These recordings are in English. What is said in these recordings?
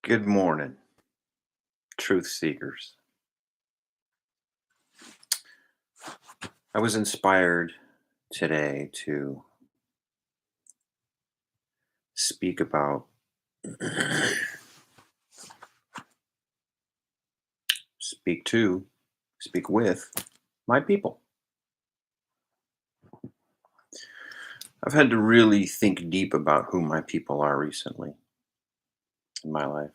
Good morning, truth seekers. I was inspired today to speak about, speak to, speak with my people. I've had to really think deep about who my people are recently in my life.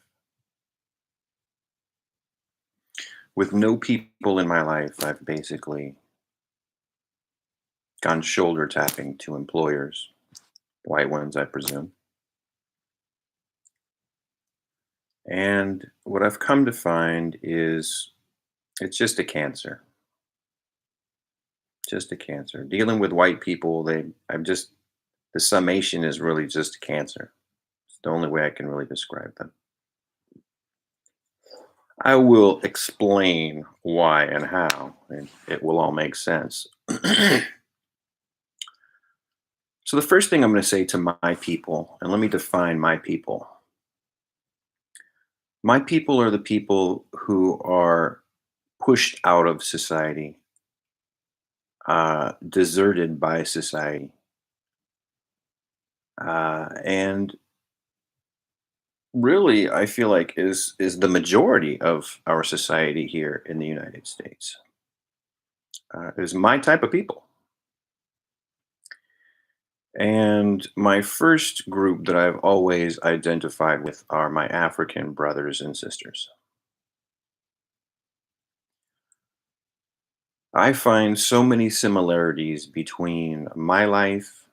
With no people in my life, I've basically gone shoulder tapping to employers, white ones, I presume. And what I've come to find is it's just a cancer. Just a cancer. Dealing with white people, the summation is really just cancer. It's the only way I can really describe them. I will explain why and how, and it will all make sense. So, the first thing I'm going to say to my people, and let me define my people. My people are the people who are pushed out of society, deserted by society, and really I feel like is the majority of our society here in the United States. Is my type of people. And my first group that I've always identified with are my African brothers and sisters. I find so many similarities between my life,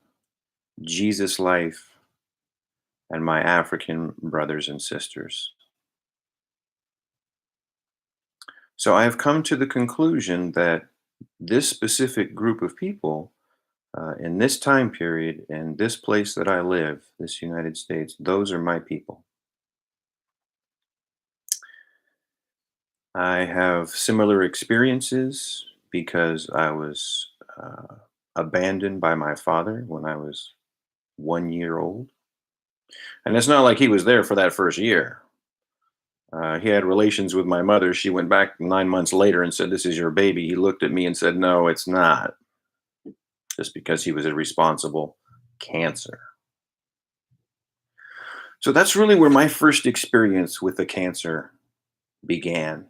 Jesus' life, and my African brothers and sisters. So I have come to the conclusion that this specific group of people, in this time period, in this place that I live, this United States, those are my people. I have similar experiences because I was abandoned by my father when I was 1 year old. And it's not like he was there for that first year. He had relations with my mother. She went back 9 months later and said, "This is your baby." He looked at me and said, "No, it's not," just because he was a responsible cancer. So that's really where my first experience with the cancer began.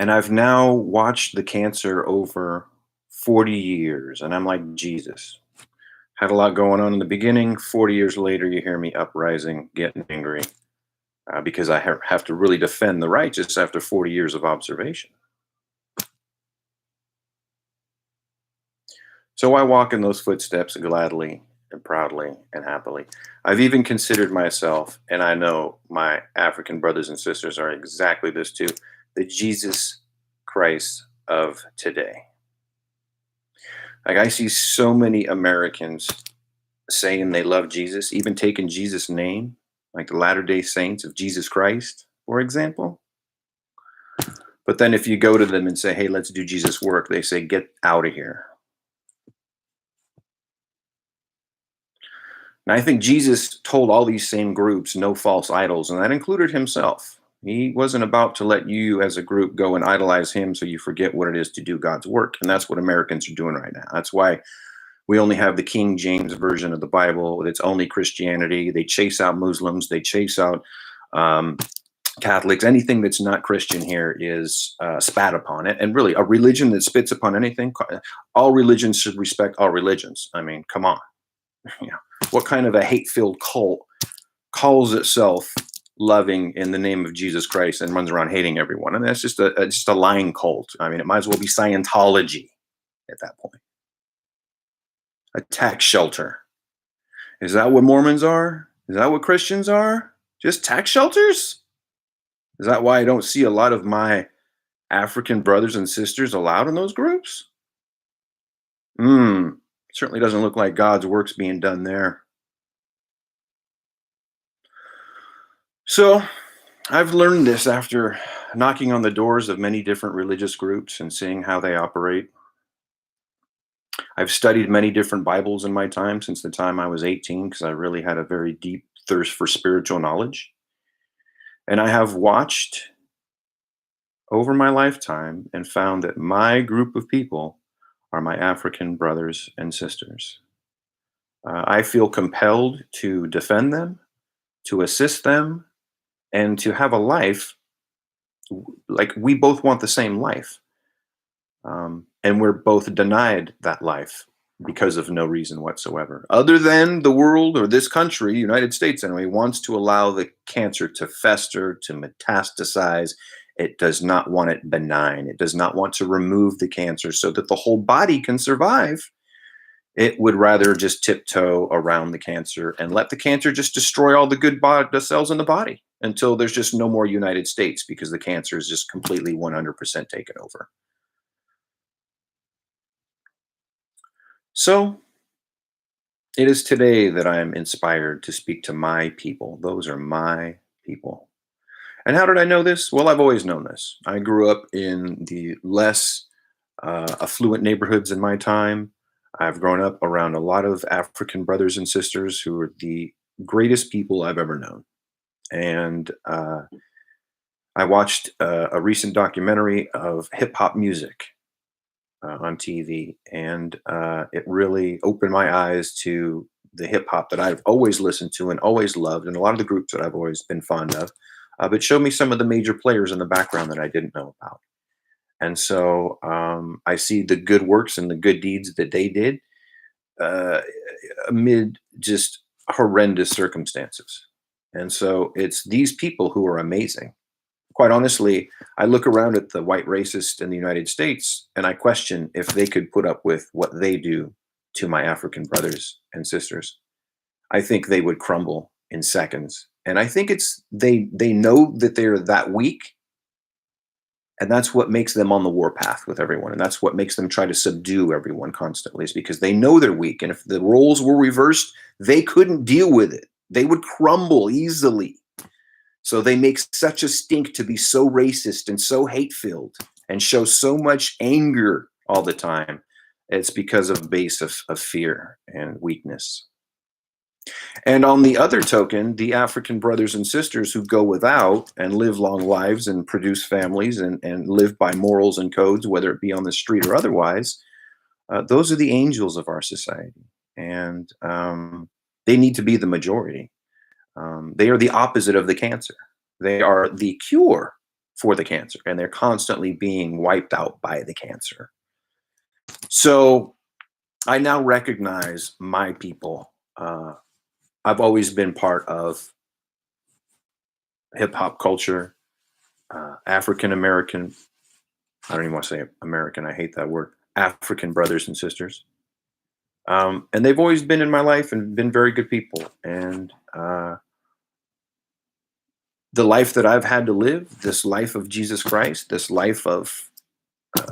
And I've now watched the cancer over 40 years, and I'm like, Jesus. Had a lot going on in the beginning. 40 years later, you hear me uprising, getting angry, because I have to really defend the righteous after 40 years of observation. So I walk in those footsteps gladly and proudly and happily. I've even considered myself, and I know my African brothers and sisters are exactly this too, the Jesus Christ of today. Like I see so many Americans saying they love Jesus, even taking Jesus' name, like the Latter day Saints of Jesus Christ, for example. But then if you go to them and say, hey, let's do Jesus' work, they say, get out of here. And I think Jesus told all these same groups no false idols, and that included himself. He wasn't about to let you as a group go and idolize him so you forget what it is to do God's work. And that's what Americans are doing right now. That's why we only have the King James version of the Bible. It's only Christianity. They chase out Muslims. They chase out Catholics. Anything that's not Christian here is spat upon it. And really, a religion that spits upon anything, all religions should respect all religions. I mean, come on. You know, what kind of a hate-filled cult calls itself loving in the name of Jesus Christ and runs around hating everyone? I mean, that's just a lying cult. I mean, it might as well be Scientology at that point. A tax shelter. Is that what Mormons are? Is that what Christians are? Just tax shelters? Is that why I don't see a lot of my African brothers and sisters allowed in those groups? Certainly doesn't look like God's work's being done there. So I've learned this after knocking on the doors of many different religious groups and seeing how they operate. I've studied many different Bibles in my time since the time I was 18 because I really had a very deep thirst for spiritual knowledge. And I have watched over my lifetime and found that my group of people are my African brothers and sisters. I feel compelled to defend them, to assist them, and to have a life like we both want the same life. And we're both denied that life because of no reason whatsoever. Other than the world or this country, United States anyway, wants to allow the cancer to fester, to metastasize. It does not want it benign. It does not want to remove the cancer so that the whole body can survive. It would rather just tiptoe around the cancer and let the cancer just destroy all the good the cells in the body until there's just no more United States because the cancer is just completely 100% taken over. So it is today that I am inspired to speak to my people. Those are my people. And how did I know this? Well, I've always known this. I grew up in the less affluent neighborhoods in my time. I've grown up around a lot of African brothers and sisters who are the greatest people I've ever known. And I watched a recent documentary of hip hop music on TV, and it really opened my eyes to the hip hop that I've always listened to and always loved, and a lot of the groups that I've always been fond of. But showed me some of the major players in the background that I didn't know about. And so I see the good works and the good deeds that they did uh, amid just horrendous circumstances. And so it's these people who are amazing. Quite honestly, I look around at the white racists in the United States and I question if they could put up with what they do to my African brothers and sisters. I think they would crumble in seconds. And I think it's they know that they're that weak, and that's what makes them on the warpath with everyone, and that's what makes them try to subdue everyone constantly, is because they know they're weak, and if the roles were reversed, they couldn't deal with it. They would crumble easily. So they make such a stink to be so racist and so hate-filled and show so much anger all the time. It's because of a base of fear and weakness. And on the other token, the African brothers and sisters who go without and live long lives and produce families and live by morals and codes, whether it be on the street or otherwise, those are the angels of our society. And they need to be the majority. They are the opposite of the cancer. They are the cure for the cancer, and they're constantly being wiped out by the cancer. So I now recognize my people. I've always been part of hip hop culture, African American. I don't even want to say American. I hate that word. African brothers and sisters. And they've always been in my life and been very good people. And the life that I've had to live, this life of Jesus Christ, this life of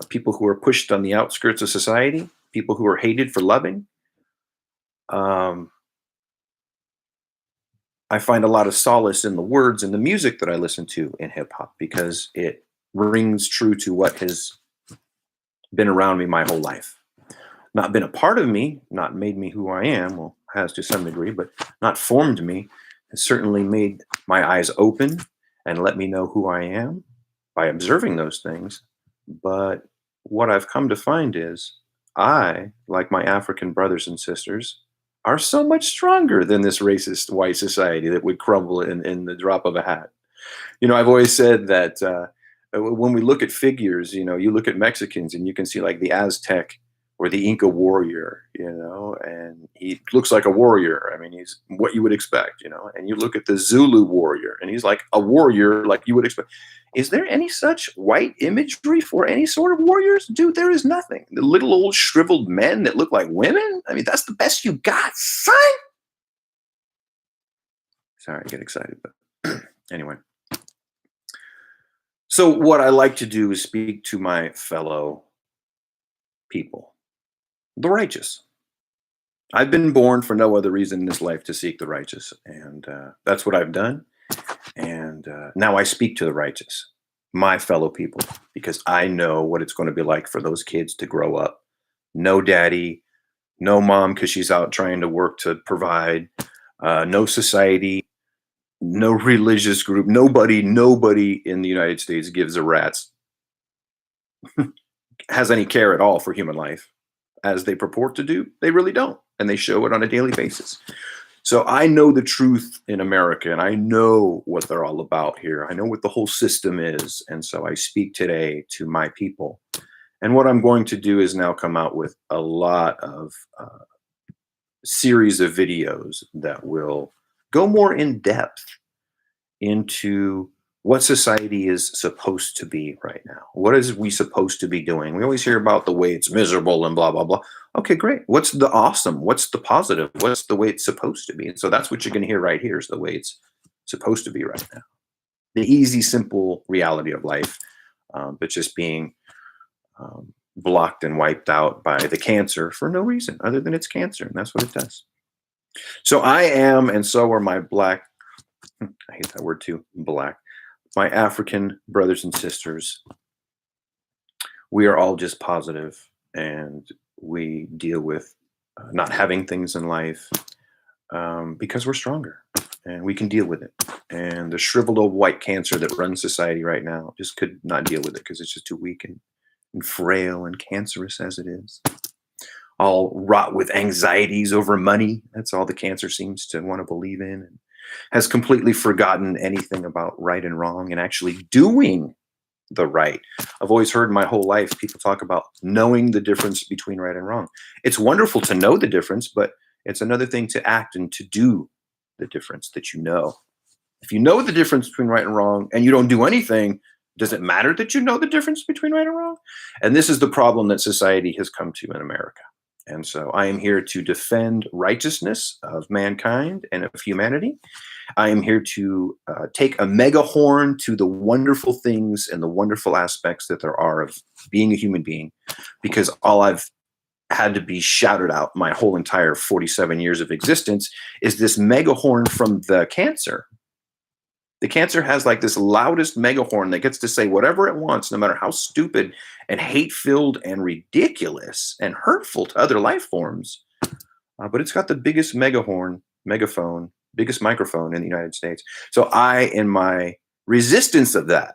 people who are pushed on the outskirts of society, people who are hated for loving, I find a lot of solace in the words and the music that I listen to in hip hop because it rings true to what has been around me my whole life. Not been a part of me, not made me who I am, well, has to some degree, but not formed me. Has certainly made my eyes open and let me know who I am by observing those things. But what I've come to find is I, like my African brothers and sisters, are so much stronger than this racist white society that would crumble in the drop of a hat. You know, I've always said that when we look at figures, you know, you look at Mexicans and you can see like the Aztec or the Inca warrior, you know, and he looks like a warrior. I mean, he's what you would expect, you know, and you look at the Zulu warrior and he's like a warrior like you would expect. Is there any such white imagery for any sort of warriors? Dude, there is nothing. The little old shriveled men that look like women? I mean, that's the best you got, son. Sorry, I get excited, but anyway. So what I like to do is speak to my fellow people, the righteous. I've been born for no other reason in this life to seek the righteous, and that's what I've done. And now I speak to the righteous, my fellow people, because I know what it's going to be like for those kids to grow up. No daddy, no mom, because she's out trying to work to provide. No society, no religious group, nobody in the United States gives a rat's has any care at all for human life as they purport to do. They really don't. And they show it on a daily basis. So I know the truth in America and I know what they're all about here. I know what the whole system is. And so I speak today to my people. And what I'm going to do is now come out with a lot of series of videos that will go more in depth into what society is supposed to be right now. What is we supposed to be doing? We always hear about the way it's miserable and blah, blah, blah. Okay, great. What's the awesome? What's the positive? What's the way it's supposed to be? And so that's what you're going to hear right here is the way it's supposed to be right now. The easy, simple reality of life, but just being blocked and wiped out by the cancer for no reason other than it's cancer. And that's what it does. So I am, and so are my black, I hate that word too, black, my African brothers and sisters. We are all just positive and we deal with not having things in life because we're stronger and we can deal with it. And the shriveled old white cancer that runs society right now just could not deal with it because it's just too weak and frail and cancerous as it is. All wrought with anxieties over money. That's all the cancer seems to want to believe in, and has completely forgotten anything about right and wrong and actually doing the right. I've always heard my whole life people talk about knowing the difference between right and wrong. It's wonderful to know the difference, but it's another thing to act and to do the difference that you know. If you know the difference between right and wrong and you don't do anything, does it matter that you know the difference between right and wrong? And this is the problem that society has come to in America. And so I am here to defend righteousness of mankind and of humanity. I am here to take a megahorn to the wonderful things and the wonderful aspects that there are of being a human being, because all I've had to be shouted out my whole entire 47 years of existence is this megahorn from the cancer. The cancer has like this loudest megahorn that gets to say whatever it wants, no matter how stupid and hate-filled and ridiculous and hurtful to other life forms. But it's got the biggest megaphone, biggest microphone in the United States. So I, in my resistance of that,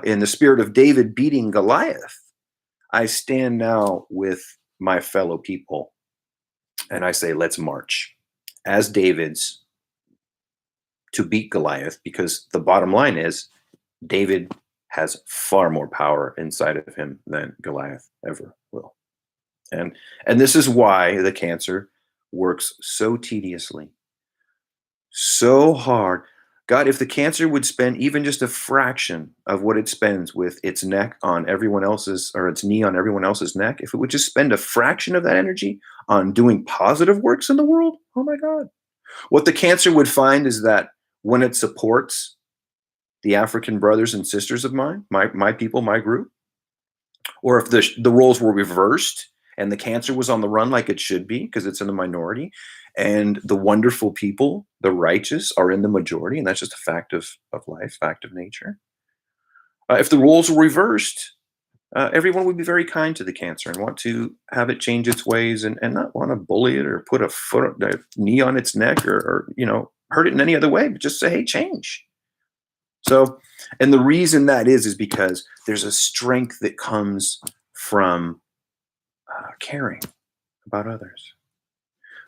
in the spirit of David beating Goliath, I stand now with my fellow people and I say, let's march as David's to beat Goliath, because the bottom line is David has far more power inside of him than Goliath ever will. And this is why the cancer works so tediously, so hard. God, if the cancer would spend even just a fraction of what it spends with its neck on everyone else's, or its knee on everyone else's neck, if it would just spend a fraction of that energy on doing positive works in the world, oh my God. What the cancer would find is that when it supports the African brothers and sisters of mine, my people, my group, or if the roles were reversed and the cancer was on the run like it should be because it's in the minority, and the wonderful people, the righteous, are in the majority, and that's just a fact of life, fact of nature. If the roles were reversed, everyone would be very kind to the cancer and want to have it change its ways and not want to bully it or put a knee on its neck or hurt it in any other way, but just say, hey, change. So, and the reason that is because there's a strength that comes from caring about others.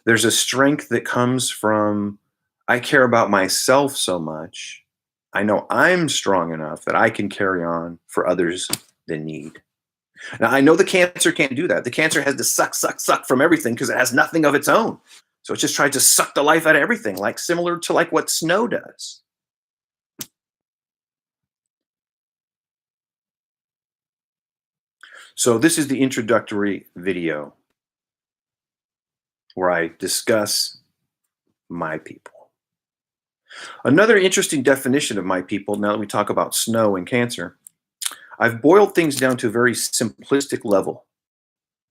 There's a strength that comes from, I care about myself so much. I know I'm strong enough that I can carry on for others that need. Now, I know the cancer can't do that. The cancer has to suck from everything because it has nothing of its own. So it just tries to suck the life out of everything, like similar to like what snow does. So this is the introductory video where I discuss my people. Another interesting definition of my people, now that we talk about snow and cancer, I've boiled things down to a very simplistic level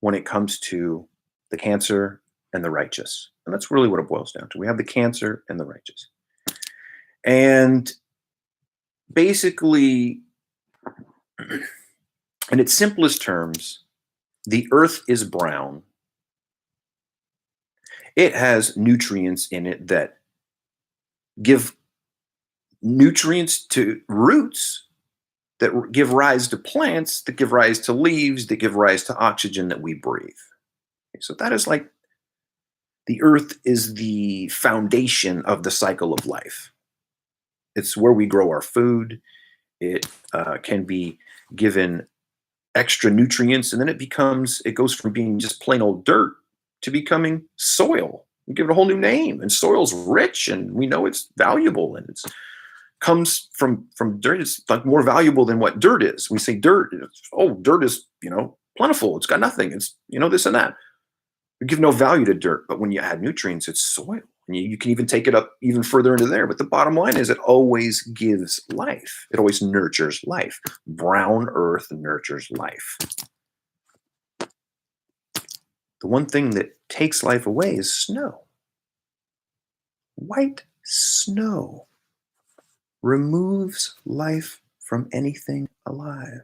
when it comes to the cancer and the righteous. And that's really what it boils down to. We have the cancer and the righteous. And basically, in its simplest terms, the earth is brown. It has nutrients in it that give nutrients to roots that give rise to plants, that give rise to leaves, that give rise to oxygen that we breathe. So that is like the earth is the foundation of the cycle of life. It's where we grow our food. It can be given extra nutrients, and then it goes from being just plain old dirt to becoming soil. We give it a whole new name, and soil's rich, and we know it's valuable, and it's comes from dirt. It's like more valuable than what dirt is. We say dirt, dirt is plentiful. It's got nothing. It's this and that. We give no value to dirt, but when you add nutrients, it's soil. And you can even take it up even further into there. But the bottom line is it always gives life. It always nurtures life. Brown earth nurtures life. The one thing that takes life away is snow. White snow removes life from anything alive.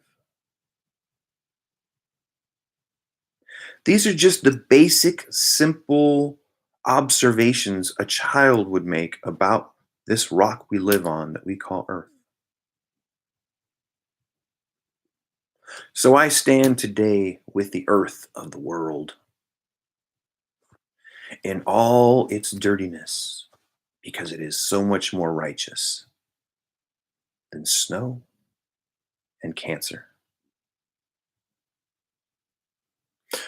These are just the basic, simple observations a child would make about this rock we live on that we call Earth. So I stand today with the earth of the world in all its dirtiness because it is so much more righteous than snow and cancer.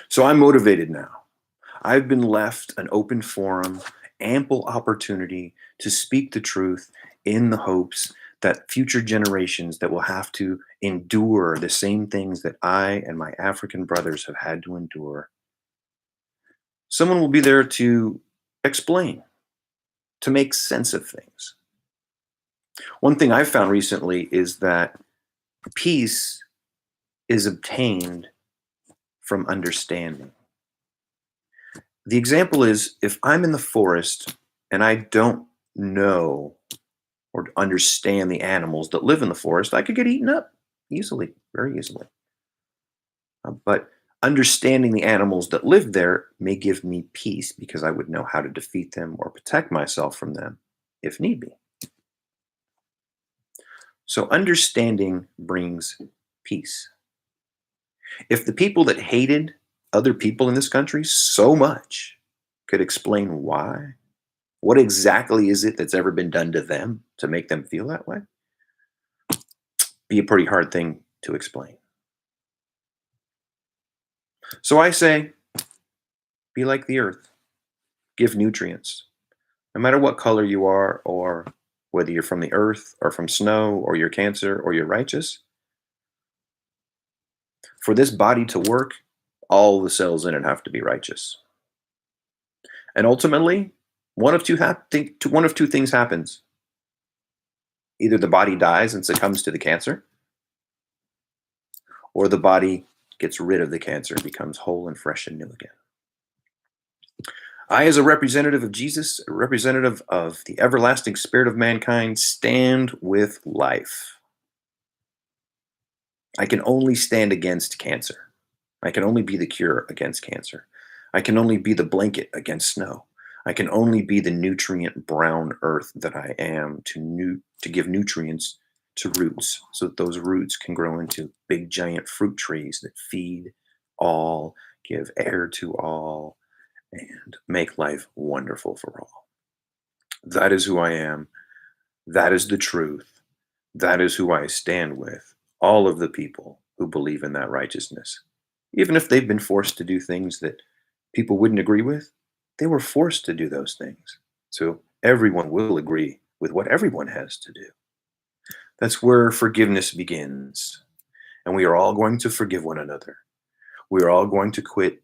So I'm motivated now. I've been left an open forum, ample opportunity to speak the truth in the hopes that future generations that will have to endure the same things that I and my African brothers have had to endure, someone will be there to explain, to make sense of things. One thing I've found recently is that peace is obtained from understanding. The example is if I'm in the forest and I don't know or understand the animals that live in the forest, I could get eaten up easily, very easily. But understanding the animals that live there may give me peace because I would know how to defeat them or protect myself from them if need be. So understanding brings peace. If the people that hated other people in this country so much could explain why, what exactly is it that's ever been done to them to make them feel that way? Be a pretty hard thing to explain. So I say, be like the earth. Give nutrients. No matter what color you are, or whether you're from the earth, or from snow, or you're cancer, or you're righteous, for this body to work, all the cells in it have to be righteous. And ultimately, one of two things happens. Either the body dies and succumbs to the cancer, or the body gets rid of the cancer and becomes whole and fresh and new again. I, as a representative of Jesus, a representative of the everlasting spirit of mankind, stand with life. I can only stand against cancer. I can only be the cure against cancer. I can only be the blanket against snow. I can only be the nutrient brown earth that I am to give nutrients to roots so that those roots can grow into big giant fruit trees that feed all, give air to all, and make life wonderful for all. That is who I am. That is the truth. That is who I stand with. All of the people who believe in that righteousness. Even if they've been forced to do things that people wouldn't agree with, they were forced to do those things. So everyone will agree with what everyone has to do. That's where forgiveness begins. And we are all going to forgive one another. We are all going to quit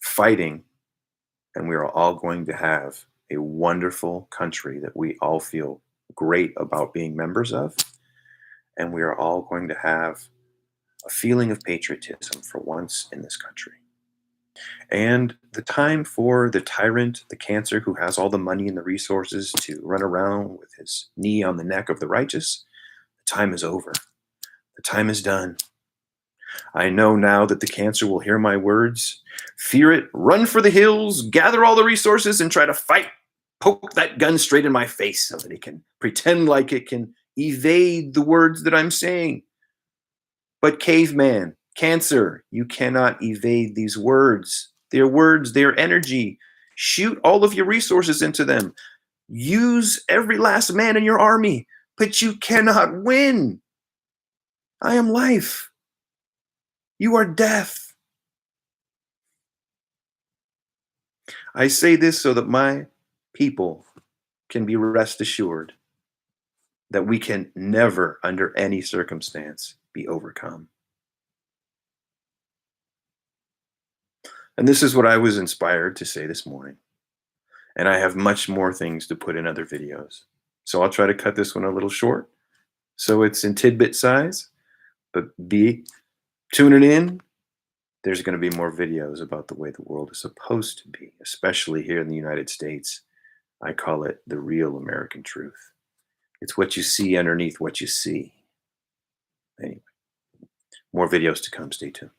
fighting, and we are all going to have a wonderful country that we all feel great about being members of. And we are all going to have a feeling of patriotism for once in this country. And the time for the tyrant, the cancer who has all the money and the resources to run around with his knee on the neck of the righteous, the time is over. The time is done. I know now that the cancer will hear my words, fear it, run for the hills, gather all the resources, and try to fight, poke that gun straight in my face so that it can pretend like it can evade the words that I'm saying. But caveman, cancer, you cannot evade these words. They're words, they're energy. Shoot all of your resources into them. Use every last man in your army, but you cannot win. I am life. You are death. I say this so that my people can be rest assured that we can never, under any circumstance, be overcome. And this is what I was inspired to say this morning. And I have much more things to put in other videos. So I'll try to cut this one a little short so it's in tidbit size, but be tuning in. There's going to be more videos about the way the world is supposed to be, especially here in the United States. I call it the real American truth. It's what you see underneath what you see. Anyway, more videos to come. Stay tuned.